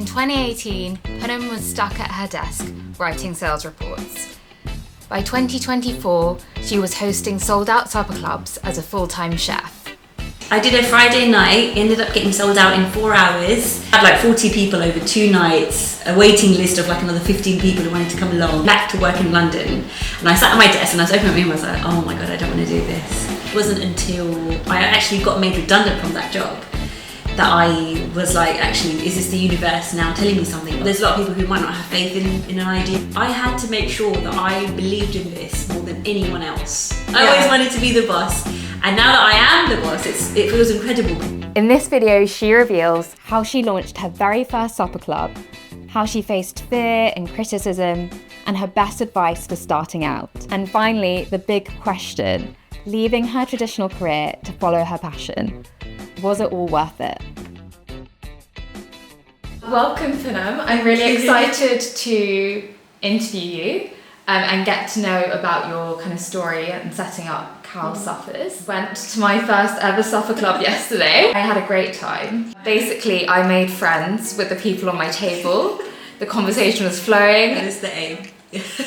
In 2018, Punam was stuck at her desk writing sales reports. By 2024, she was hosting sold-out supper clubs as a full-time chef. I did a Friday night, ended up getting sold out in 4 hours. Had like 40 people over 2 nights, a waiting list of like another 15 people who wanted to come along, back to work in London. And I sat at my desk and I was opening my email, I was like, oh my God, I don't want to do this. It wasn't until I actually got made redundant from that job that I was like, actually, is this the universe now telling me something? There's a lot of people who might not have faith in an idea. I had to make sure that I believed in this more than anyone else. I always wanted to be the boss. And now that I am the boss, it feels incredible. In this video, she reveals how she launched her very first supper club, how she faced fear and criticism, and her best advice for starting out. And finally, the big question, leaving her traditional career to follow her passion. Was it all worth it? Welcome, Punam. I'm really excited to interview you and get to know about your kind of story and setting up Khao Suppers. Went to my first ever supper club yesterday. I had a great time. Basically, I made friends with the people on my table. The conversation was flowing. That is the aim.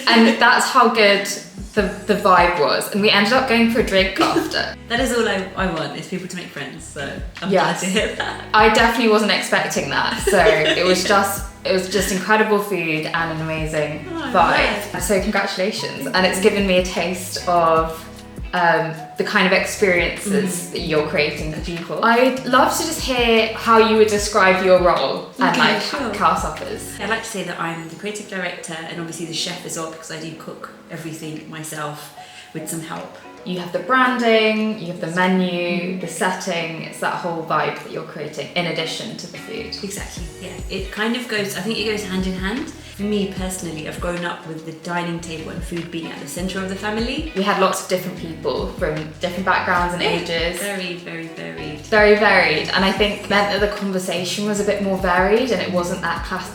And that's how good the vibe was. And we ended up going for a drink after. That is all I want, is people to make friends. So I'm glad to hear that. I definitely wasn't expecting that. So it was just incredible food and an amazing vibe. Nice. So congratulations. And it's given me a taste of the kind of experiences that you're creating for people. I'd love to just hear how you would describe your role at Khao Suppers. I'd like to say that I'm the creative director and obviously the chef as well, because I do cook everything myself with some help. You have the branding, you have the menu, the setting, it's that whole vibe that you're creating in addition to the food. Exactly, yeah. It kind of goes, I think it goes hand in hand. For me personally, I've grown up with the dining table and food being at the centre of the family. We had lots of different people from different backgrounds and ages. Very, very varied. Very varied, and I think meant that the conversation was a bit more varied and it wasn't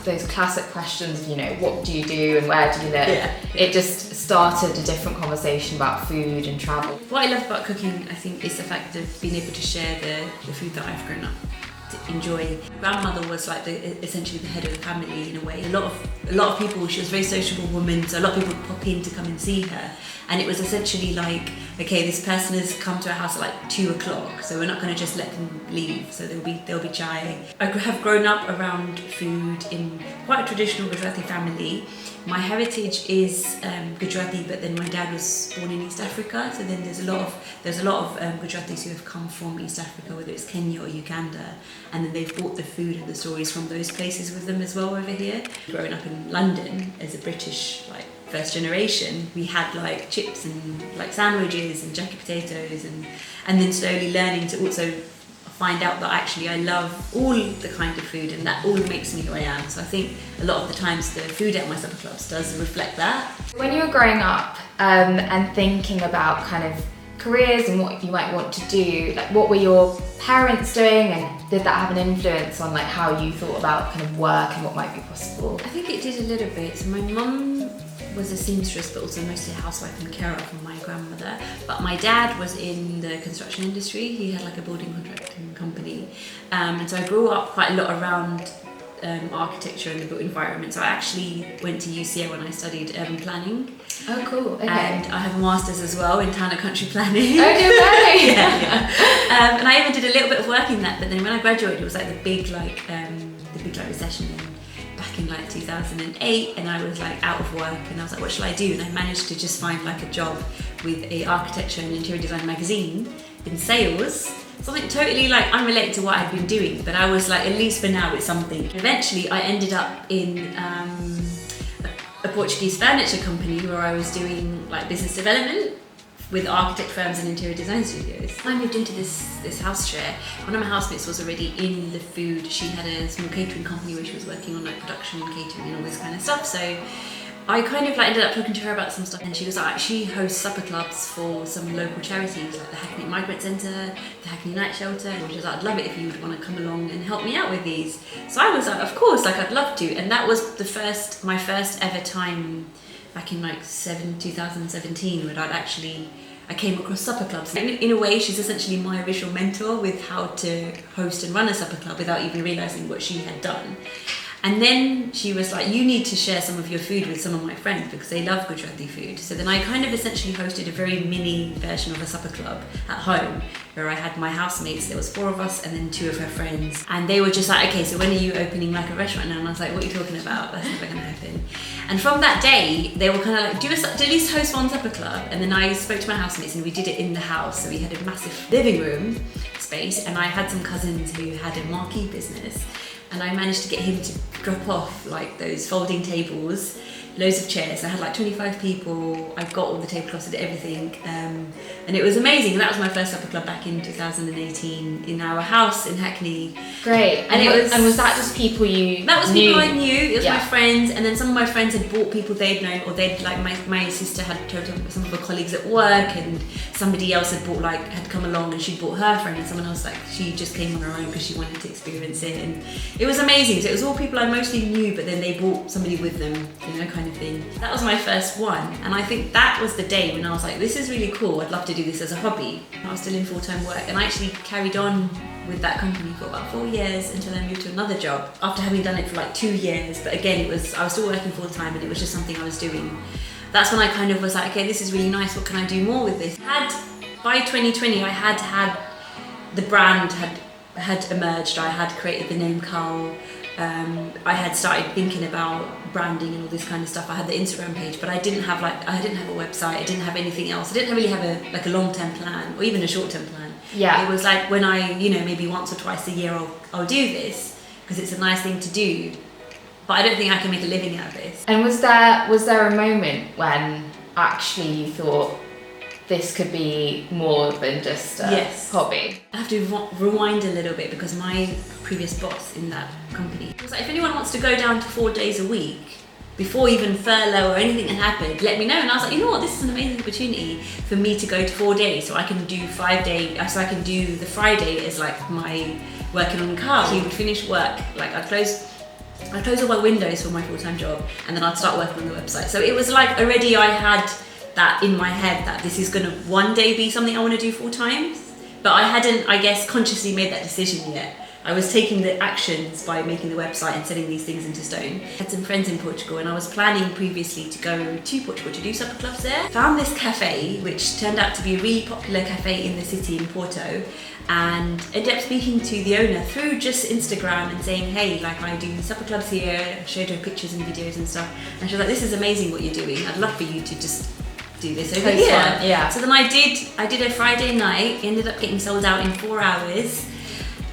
those classic questions, you know, what do you do and where do you live? Yeah. It just started a different conversation about food and travel. What I love about cooking, I think, is the fact of being able to share the food that I've grown up to enjoy. Grandmother was like essentially the head of the family in a way. A lot of people, she was a very sociable woman, so a lot of people would pop in to come and see her. And it was essentially like, okay, this person has come to our house at like 2 o'clock, so we're not going to just let them leave. So there'll be chai. I have grown up around food in quite a traditional Gujarati family. My heritage is Gujarati, but then my dad was born in East Africa. So then there's a lot of Gujaratis who have come from East Africa, whether it's Kenya or Uganda, and then they've brought the food and the stories from those places with them as well over here. Growing up in London as a British first generation, we had like chips and like sandwiches and jacket potatoes, and then slowly learning to also find out that actually I love all the kind of food and that all makes me who I am. So I think a lot of the times the food at my supper clubs does reflect that. When you were growing up and thinking about kind of careers and what you might want to do, like what were your parents doing, and did that have an influence on like how you thought about kind of work and what might be possible? I think it did a little bit. So my mum was a seamstress, but also mostly a housewife and carer for my grandmother. But my dad was in the construction industry. He had like a building contracting company. And so I grew up quite a lot around architecture and the built environment. So I actually went to UCL when I studied urban planning. Oh, cool. Okay. And I have a master's as well in town and country planning. Oh, no way! yeah. And I even did a little bit of work in that, but then when I graduated, it was like the big recession in like 2008, and I was like out of work and I was like, what shall I do? And I managed to just find like a job with a architecture and interior design magazine in sales, something totally like unrelated to what I'd been doing, but I was like, at least for now it's something. Eventually I ended up in a Portuguese furniture company where I was doing like business development with architect firms and interior design studios. I moved into this house share. One of my housemates was already in the food. She had a small catering company where she was working on like production and catering and all this kind of stuff. So I kind of like ended up talking to her about some stuff, and she was like, she hosts supper clubs for some local charities like the Hackney Migrant Centre, the Hackney Night Shelter, and she was like, I'd love it if you would want to come along and help me out with these. So I was like, of course, like I'd love to. And that was my first ever time back in like 2017 when I came across supper clubs. In a way, she's essentially my original mentor with how to host and run a supper club without even realising what she had done. And then she was like, you need to share some of your food with some of my friends because they love Gujarati food. So then I kind of essentially hosted a very mini version of a supper club at home where I had my housemates, there was 4 of us, and then 2 of her friends. And they were just like, okay, so when are you opening like a restaurant now? And I was like, what are you talking about? That's never gonna happen. And from that day, they were kind of like, do at least host one supper club. And then I spoke to my housemates and we did it in the house. So we had a massive living room space, and I had some cousins who had a marquee business. And I managed to get him to drop off like those folding tables, loads of chairs. I had like 25 people. I got all the tablecloths, did everything, and it was amazing. And that was my first supper club back in 2018 in our house in Hackney. Great. And was that just people you? That was knew? people I knew. It was my friends, and then some of my friends had brought people they'd known, or they'd like my sister had told some of her colleagues at work, and somebody else had come along and she brought her friend, and someone else she just came on her own because she wanted to experience it, and it was amazing. So it was all people I mostly knew, but then they brought somebody with them, kind of thing. That was my first one, and I think that was the day when I was like, this is really cool. I'd love to do this as a hobby. I was still in full-time work, and I actually carried on with that company for about 4 years until I moved to another job after having done it for like 2 years. But again, I was still working full-time, and it was just something I was doing. That's when I kind of was like, okay, this is really nice. What can I do more with this? By 2020, I had the brand had emerged. I had created the name Khao. I had started thinking about branding and all this kind of stuff. I had the Instagram page, but I didn't have a website. I didn't have anything else. I didn't really have a long-term plan or even a short-term plan. Yeah. It was like when I, maybe once or twice a year I'll do this because it's a nice thing to do, but I don't think I can make a living out of this. And was there a moment when actually you thought this could be more than just a hobby? I have to rewind a little bit because my previous boss in that company was like, if anyone wants to go down to 4 days a week before even furlough or anything had happened, let me know. And I was like, you know what, this is an amazing opportunity for me to go to 4 days, so I can do 5 days, so I can do the Friday as like my working on Khao. So you would finish work, like I'd close all my windows for my full-time job, and then I'd start working on the website. So it was like already I had that in my head that this is going to one day be something I want to do full time, but I hadn't, I guess, consciously made that decision yet. I was taking the actions by making the website and setting these things into stone. I had some friends in Portugal, and I was planning previously to go to Portugal to do supper clubs there. Found this cafe, which turned out to be a really popular cafe in the city in Porto, and ended up speaking to the owner through just Instagram and saying, hey, like I do supper clubs here. I showed her pictures and videos and stuff, and she was like, this is amazing what you're doing. I'd love for you to just do this over here. Yeah. So then I did a Friday night, ended up getting sold out in 4 hours.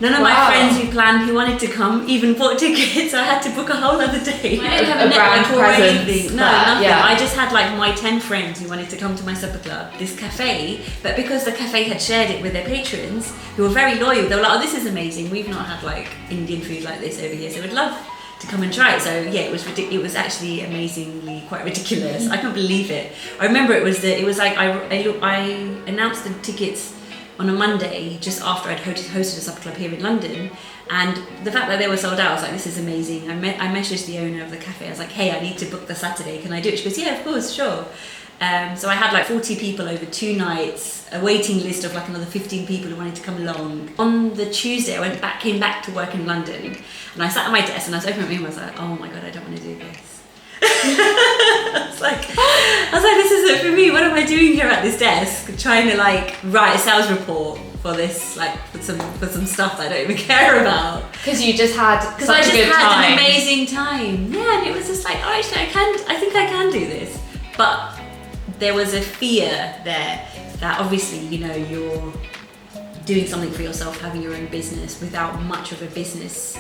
None of my friends who wanted to come even bought tickets. I had to book a whole other day. I didn't have a network or anything. No, nothing. Yeah. I just had like my 10 friends who wanted to come to my supper club, this cafe. But because the cafe had shared it with their patrons, who were very loyal, they were like, oh, this is amazing. We've not had like Indian food like this over here, so we'd love to come and try it. So yeah, it was actually amazingly quite ridiculous. I couldn't believe it. I remember it was like I announced the tickets on a Monday just after I'd hosted a supper club here in London, and the fact that they were sold out, I was like, this is amazing. I messaged the owner of the cafe. I was like, hey, I need to book the Saturday, can I do it? She goes, yeah, of course, sure. So I had like 40 people over 2 nights, a waiting list of like another 15 people who wanted to come along. On the Tuesday, I came back to work in London, and I sat at my desk and I was opening my email. I was like, oh my god, I don't want to do this. I was like, this isn't for me. What am I doing here at this desk, trying to like write a sales report for this, like for some stuff that I don't even care about? Because I just had an amazing time. Yeah, and it was just like, oh, actually, I think I can do this. But there was a fear there that obviously, you're doing something for yourself, having your own business without much of a business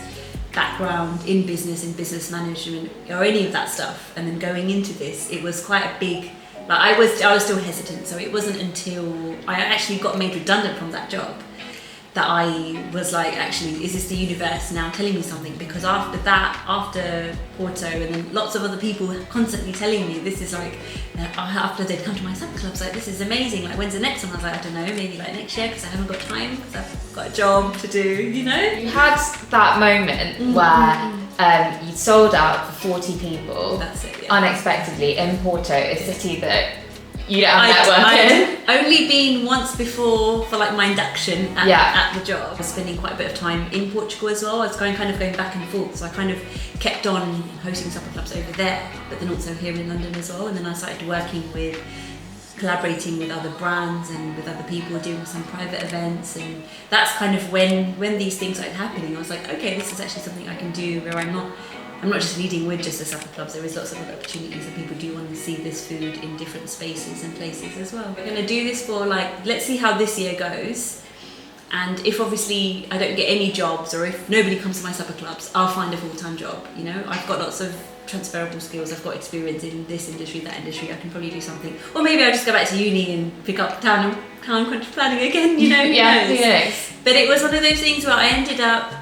background in business management or any of that stuff, and then going into this, it was quite a big, like I was still hesitant. So it wasn't until I actually got made redundant from that job that I was like, actually, is this the universe now telling me something? Because after Porto, and then lots of other people constantly telling me this is like, after they'd come to my supper clubs, like, this is amazing, like, when's the next one? I was like, I don't know, maybe like next year, because I haven't got time, because I've got a job to do, You had that moment where you sold out for 40 people. That's it, yeah. Unexpectedly in Porto, a city that You don't have networking. I'd only been once before for like my induction at the job. I was spending quite a bit of time in Portugal as well. I was kind of going back and forth, so I kind of kept on hosting supper clubs over there, but then also here in London as well. And then I started collaborating with other brands and with other people, doing some private events, and that's kind of when these things started happening. I was like, okay, this is actually something I can do where I'm not just leading with just the supper clubs. There is lots of other opportunities, and people do want to see this food in different spaces and places as well. We're going to do this for let's see how this year goes, and if obviously I don't get any jobs, or if nobody comes to my supper clubs, I'll find a full-time job. You know, I've got lots of transferable skills, I've got experience in this industry, that industry, I can probably do something. Or maybe I'll just go back to uni and pick up town crunch planning again, you know, who knows? But it was one of those things where I ended up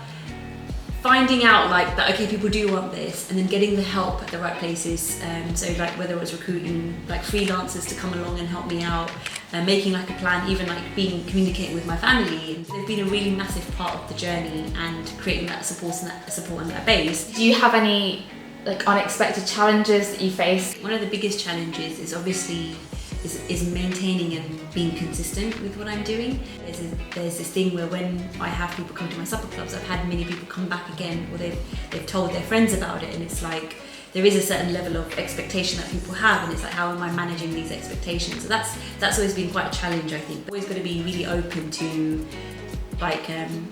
finding out that, okay, people do want this, and then getting the help at the right places. So whether it was recruiting freelancers to come along and help me out, making a plan, even communicating with my family. And they've been a really massive part of the journey and creating that support and that base. Do you have any unexpected challenges that you face? One of the biggest challenges is obviously is maintaining and being consistent with what I'm doing. There's this thing where when I have people come to my supper clubs, I've had many people come back again, or they've told their friends about it, and it's there is a certain level of expectation that people have, and it's how am I managing these expectations? So that's always been quite a challenge, I think. Always got to be really open to I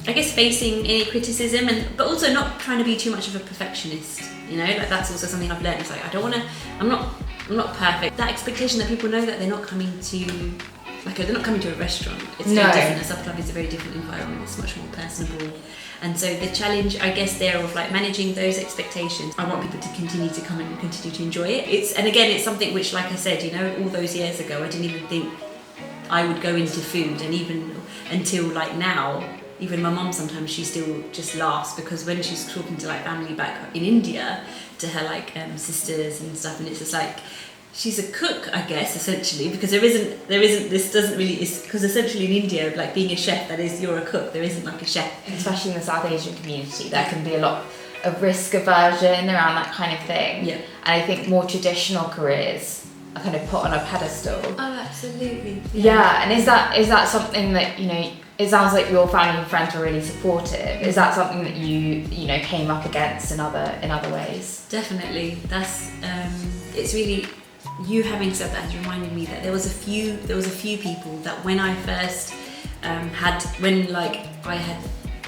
guess facing any criticism, but also not trying to be too much of a perfectionist, you know, that's also something I've learned. It's I'm not perfect. That expectation that people know that they're not coming to a restaurant. It's very different. A supper club is a very different environment. It's much more personable. And so the challenge, I guess, there of managing those expectations. I want people to continue to come and continue to enjoy it. It's something which, like I said, you know, all those years ago, I didn't even think I would go into food, and even until now, even my mum sometimes, she still just laughs, because when she's talking to family back in India, to her sisters and stuff, and it's just she's a cook, I guess, essentially, because there isn't this doesn't really, is because essentially in India, being a chef, that is, you're a cook, there isn't a chef. Especially in the South Asian community, there can be a lot of risk aversion around that kind of thing. Yeah. And I think more traditional careers are kind of put on a pedestal. Oh, absolutely. Yeah, and is that something that, you know, it sounds like your family and friends were really supportive. Is that something that you know came up against in other ways? Definitely. That's it's really, you having said that has reminded me that there was a few people that when I first I had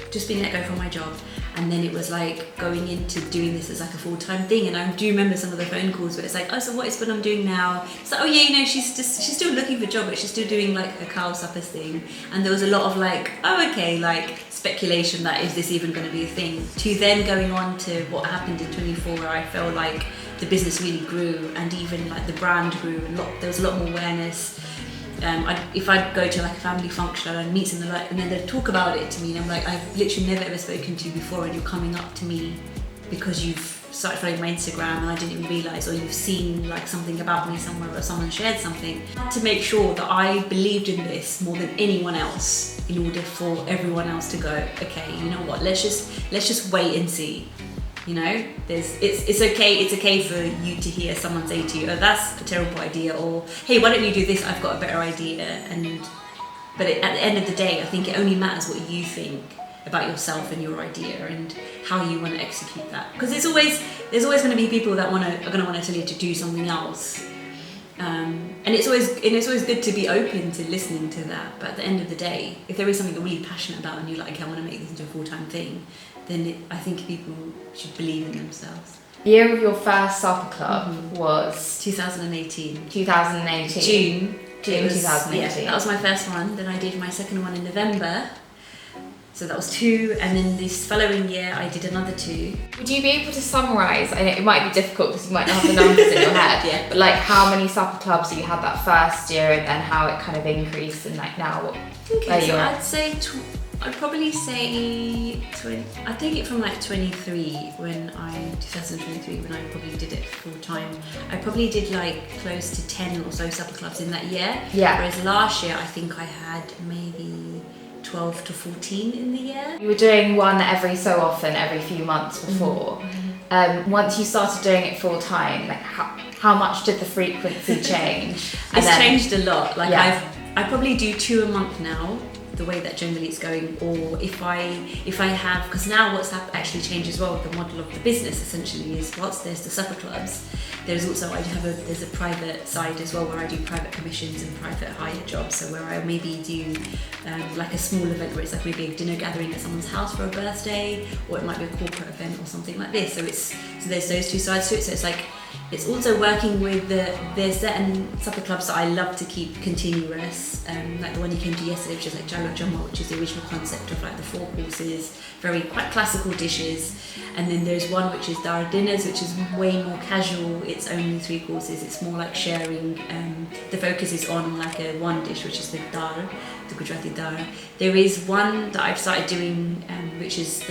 just been let go from my job, and then it was going into doing this as a full-time thing, and I do remember some of the phone calls where it's oh, so what is what I'm doing now? It's oh yeah, you know, she's still looking for a job, but she's still doing a Khao Suppers thing. And there was a lot of oh okay, speculation that is this even going to be a thing, to then going on to what happened in 24, where I felt the business really grew, and even the brand grew, and there was a lot more awareness. If I'd go to a family function and I'd meet someone and then they'd talk about it to me, and I'm I've literally never ever spoken to you before, and you're coming up to me because you've started following my Instagram and I didn't even realise, or you've seen something about me somewhere, or someone shared something. To make sure that I believed in this more than anyone else, in order for everyone else to go, okay, you know what, let's just wait and see. You know, it's okay for you to hear someone say to you, oh, that's a terrible idea, or hey, why don't you do this, I've got a better idea. But at the end of the day, I think it only matters what you think about yourself and your idea and how you want to execute that, because there's always going to be people that are going to want to tell you to do something else, and it's always good to be open to listening to that. But at the end of the day, if there is something you're really passionate about and you're okay, I want to make this into a full-time thing, then I think people should believe in themselves. The year of your first supper club was 2018. 2018. June 2018. Yeah, that was my first one. Then I did my second one in November. So that was 2, and then this following year I did another 2. Would you be able to summarise, I know it might be difficult because you might not have the numbers in your head, yeah, but how many supper clubs you had that first year, and then how it kind of increased, and now what? Okay, so I'd probably say 20. I take it from 2023 when I probably did it full time. I probably did close to 10 or so supper clubs in that year. Yeah. Whereas last year I think I had maybe 12 to 14 in the year. You were doing one every so often, every few months before. Mm-hmm. Once you started doing it full time, how much did the frequency change? It's changed a lot. Like Yeah. I probably do 2 a month now, the way that generally it's going. Or if I have, because now what's actually changed as well, the model of the business essentially is, whilst there's the supper clubs, there's also, there's a private side as well where I do private commissions and private hire jobs. So where I maybe do like a small event where it's like maybe a dinner gathering at someone's house for a birthday, or it might be a corporate event or something like this. So there's those two sides to it. So it's like, it's also working with there's certain supper clubs that I love to keep continuous, like the one you came to yesterday, which is like Jalo Jama, which is the original concept of like the 4 courses, very quite classical dishes. And then there's one which is Dar dinners, which is way more casual. It's only 3 courses. It's more like sharing. The focus is on like a one dish, which is the Dar, the Gujarati Dar. There is one that I've started doing, which is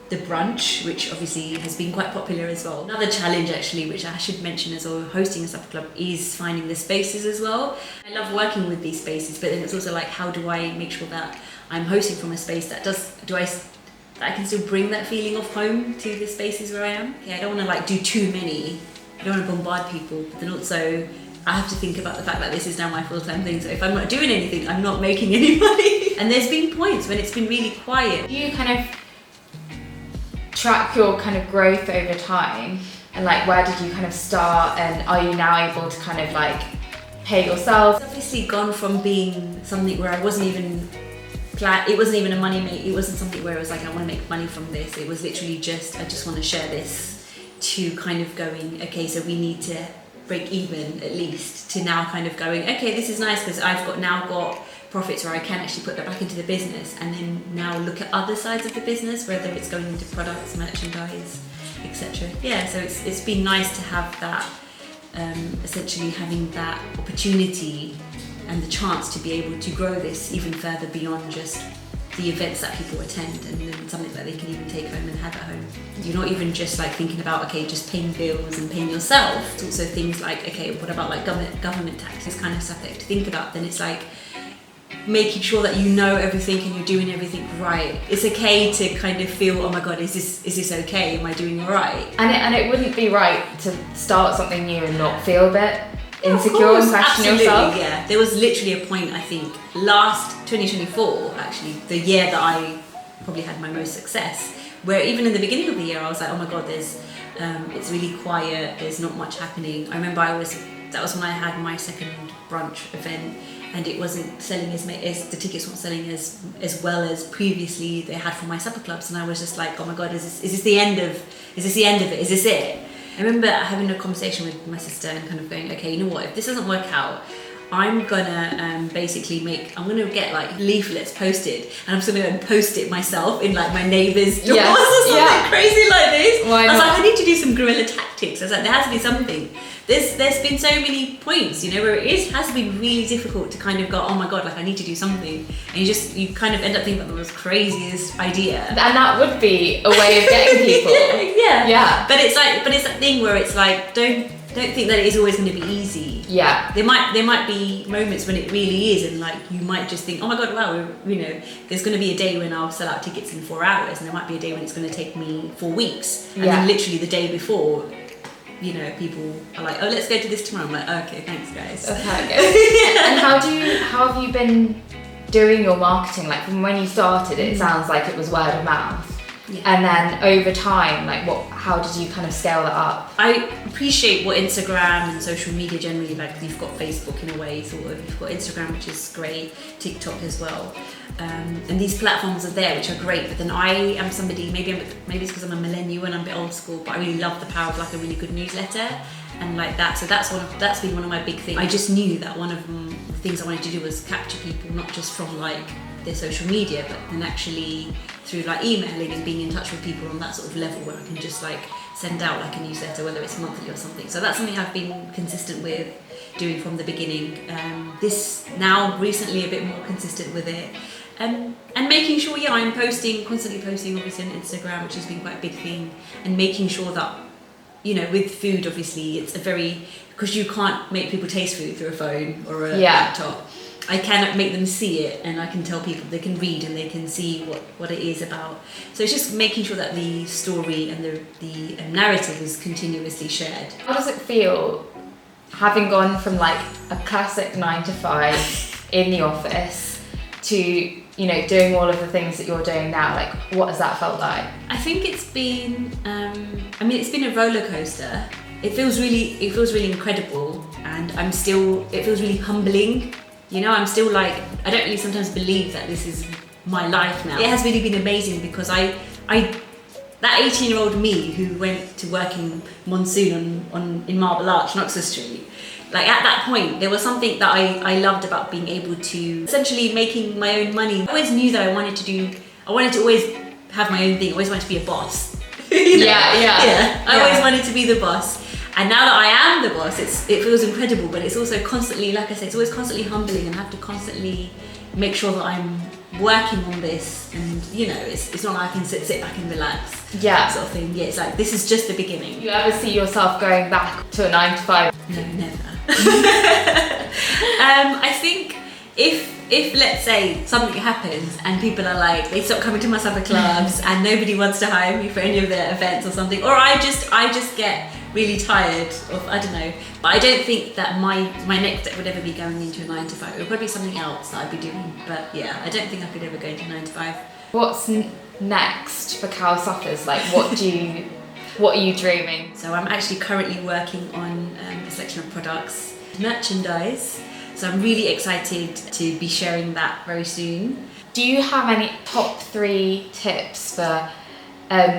the brunch, which obviously has been quite popular as well. Another challenge actually, which I should mention as well, hosting a supper club, is finding the spaces as well. I love working with these spaces, but then it's also like, how do I make sure that I'm hosting from a space that I can still bring that feeling of home to the spaces where I am. Okay, I don't want to like do too many. I don't want to bombard people, but then also I have to think about the fact that this is now my full-time thing. So if I'm not doing anything, I'm not making any money. And there's been points when it's been really quiet. You kind of track your kind of growth over time, and like where did you kind of start, and are you now able to kind of like pay yourself? It's obviously gone from being something where I wasn't even it wasn't even a money make. It wasn't something where it was like, I want to make money from this. It was literally just, I just want to share this, to kind of going, okay, so we need to break even at least, to now kind of going, okay, this is nice because I've now got profits where I can actually put that back into the business, and then now look at other sides of the business, whether it's going into products, merchandise, etc. Yeah, so it's been nice to have that, essentially having that opportunity and the chance to be able to grow this even further beyond just the events that people attend, and then something that they can even take home and have at home. You're not even just like thinking about, okay, just paying bills and paying yourself. It's also things like, okay, what about like government tax, this kind of stuff that you have to think about. Then it's like making sure that you know everything and you're doing everything right. It's okay to kind of feel, oh my god, is this okay? Am I doing all right? And it wouldn't be right to start something new and not feel a bit insecure and question absolutely, yourself. Yeah, there was literally a point, I think, last 2024, actually, the year that I probably had my most success, where even in the beginning of the year I was like, oh my god, there's it's really quiet, there's not much happening. I remember that was when I had my second brunch event, and it wasn't selling as the tickets weren't selling as well as previously they had for my supper clubs, and I was just like, oh my god, is this the end of it? Is this it? I remember having a conversation with my sister and kind of going, okay, you know what, if this doesn't work out, I'm gonna I'm gonna get like leaflets posted, and I'm just gonna post it myself in like my neighbour's doors or something crazy like this. Why I was not? like, I need to do some guerrilla tactics. I was like, there has to be something. There's been so many points, you know, where it has been really difficult to kind of go, oh my god, like I need to do something, and you kind of end up thinking about the most craziest idea. And that would be a way of getting people. yeah. But it's that thing where it's like, don't think that it is always going to be easy. Yeah. There might be moments when it really is, and like you might just think, oh my god, wow, you know, there's going to be a day when I'll sell out tickets in 4 hours, and there might be a day when it's going to take me 4 weeks, and then literally the day before, you know, people are like, oh, let's go to this tomorrow. I'm like, okay, thanks guys. That's how it goes. And how have you been doing your marketing? Like from when you started, it sounds like it was word of mouth. Yeah. And then over time, like how did you kind of scale that up? I appreciate what Instagram and social media generally, like you've got Facebook in a way, sort of, you've got Instagram, which is great, TikTok as well. And these platforms are there, which are great, but then I am somebody, maybe it's because I'm a millennial and I'm a bit old school, but I really love the power of like a really good newsletter and like that. So that's been one of my big things. I just knew that one of the things I wanted to do was capture people, not just from like their social media, but then actually through like emailing and being in touch with people on that sort of level where I can just like send out like a newsletter, whether it's monthly or something. So that's something I've been consistent with doing from the beginning. This now recently a bit more consistent with it. And making sure, I'm constantly posting obviously on Instagram, which has been quite a big thing, and making sure that, you know, with food obviously it's because you can't make people taste food through a phone or a laptop. I cannot make them see it, and I can tell people they can read and they can see what it is about. So it's just making sure that the story and the narrative is continuously shared. How does it feel having gone from like a classic 9 to 5 in the office to, you know, doing all of the things that you're doing now, like what has that felt like? I think it's been, it's been a roller coaster. It feels really incredible, and it feels really humbling. You know, I'm still like, I don't really sometimes believe that this is my life now. It has really been amazing because that 18-year-old me who went to work in Monsoon in Marble Arch, Oxford Street, like at that point, there was something that I loved about being able to, essentially making my own money. I always knew that I wanted to always have my own thing. I always wanted to be a boss. You know? Yeah. I always wanted to be the boss. And now that I am the boss, it feels incredible, but it's also constantly, like I say, it's always constantly humbling, and I have to constantly make sure that I'm working on this, and you know, it's not like I can sit back and relax. Yeah. Sort of thing. Yeah, it's like, this is just the beginning. You ever see yourself going back to a 9 to 5? No, never. I think if let's say something happens and people are like, they stop coming to my supper clubs and nobody wants to hire me for any of their events or something, or I just get really tired of, I don't know, but I don't think that my next step would ever be going into a 9 to 5. It would probably be something else that I'd be doing, but yeah, I don't think I could ever go into 9 to 5. What's next for Khao Suppers? Like, what are you dreaming? So I'm actually currently working on a selection of products, merchandise. So I'm really excited to be sharing that very soon. Do you have any top 3 tips for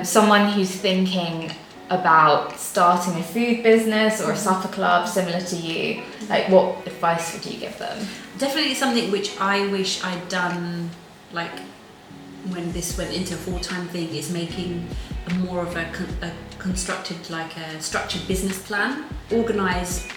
someone who's thinking about starting a food business or a supper club similar to you? Like, what advice would you give them? Definitely something which I wish I'd done, like when this went into a full-time thing, is making a more of a constructed, like a structured business plan. Organise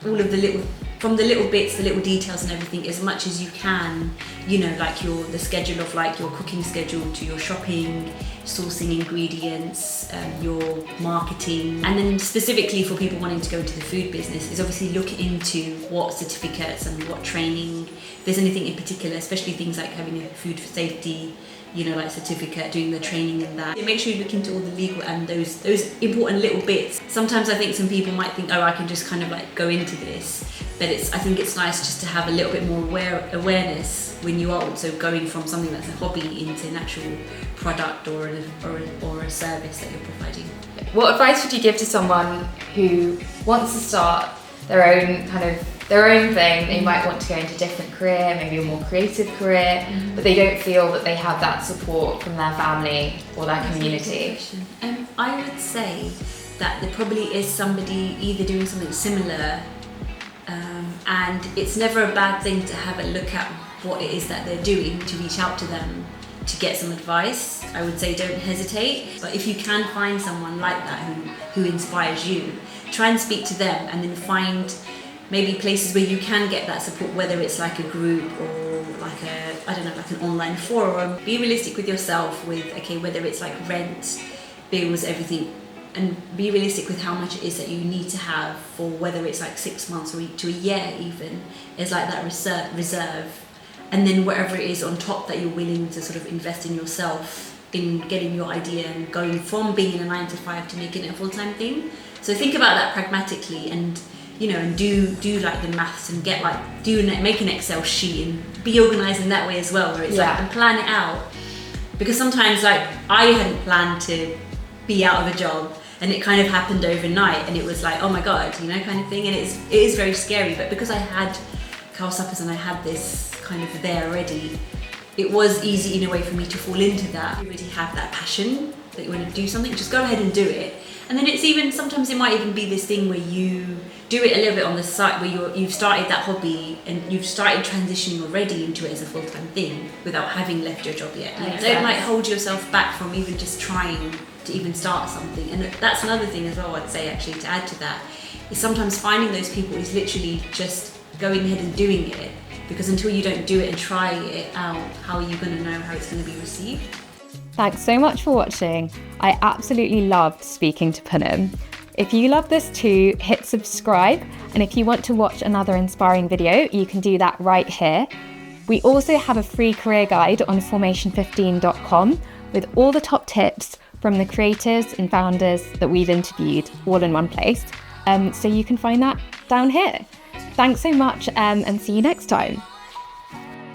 all of the little bits, the little details and everything as much as you can, you know, like the schedule of like your cooking schedule to your shopping, sourcing ingredients, your marketing. And then specifically for people wanting to go into the food business is obviously look into what certificates and what training, if there's anything in particular, especially things like having a food safety, you know, like certificate, doing the training and that. Make sure you look into all the legal and those important little bits. Sometimes I think some people might think, oh, I can just kind of like go into this, but I think it's nice just to have a little bit more awareness when you are also going from something that's a hobby into an actual product or a service that you're providing. What advice would you give to someone who wants to start their own thing? They might want to go into a different career, maybe a more creative career, but they don't feel that they have that support from their family or their community. I would say that there probably is somebody either doing something similar, and it's never a bad thing to have a look at what it is that they're doing, to reach out to them to get some advice. I would say don't hesitate, but if you can find someone like that who inspires you, try and speak to them, and then find maybe places where you can get that support, whether it's like a group or like an online forum. Be realistic with yourself with, okay, whether it's like rent, bills, everything, and be realistic with how much it is that you need to have for whether it's like 6 months or to a year even, is like that reserve. And then whatever it is on top that you're willing to sort of invest in yourself, in getting your idea and going from being in a 9 to 5 to making it a full-time thing. So think about that pragmatically, and you know, and do like the maths and make an Excel sheet and be organised in that way as well, where it's like, and plan it out. Because sometimes like I hadn't planned to be out of a job, and it kind of happened overnight, and it was like, oh my god, you know, kind of thing. And it is very scary, but because I had Khao Suppers and I had this kind of there already, it was easy in a way for me to fall into that. You already have that passion that you want to do something, just go ahead and do it. And then sometimes it might even be this thing where you do it a little bit on the side, where you've started that hobby and you've started transitioning already into it as a full-time thing without having left your job yet. Don't like hold yourself back from even just trying to even start something. And that's another thing as well, I'd say, actually, to add to that, is sometimes finding those people is literally just going ahead and doing it. Because until you don't do it and try it out, how are you going to know how it's going to be received? Thanks so much for watching. I absolutely loved speaking to Punam. If you love this too, hit subscribe. And if you want to watch another inspiring video, you can do that right here. We also have a free career guide on formation15.com with all the top tips from the creators and founders that we've interviewed all in one place. So you can find that down here. Thanks so much, and see you next time.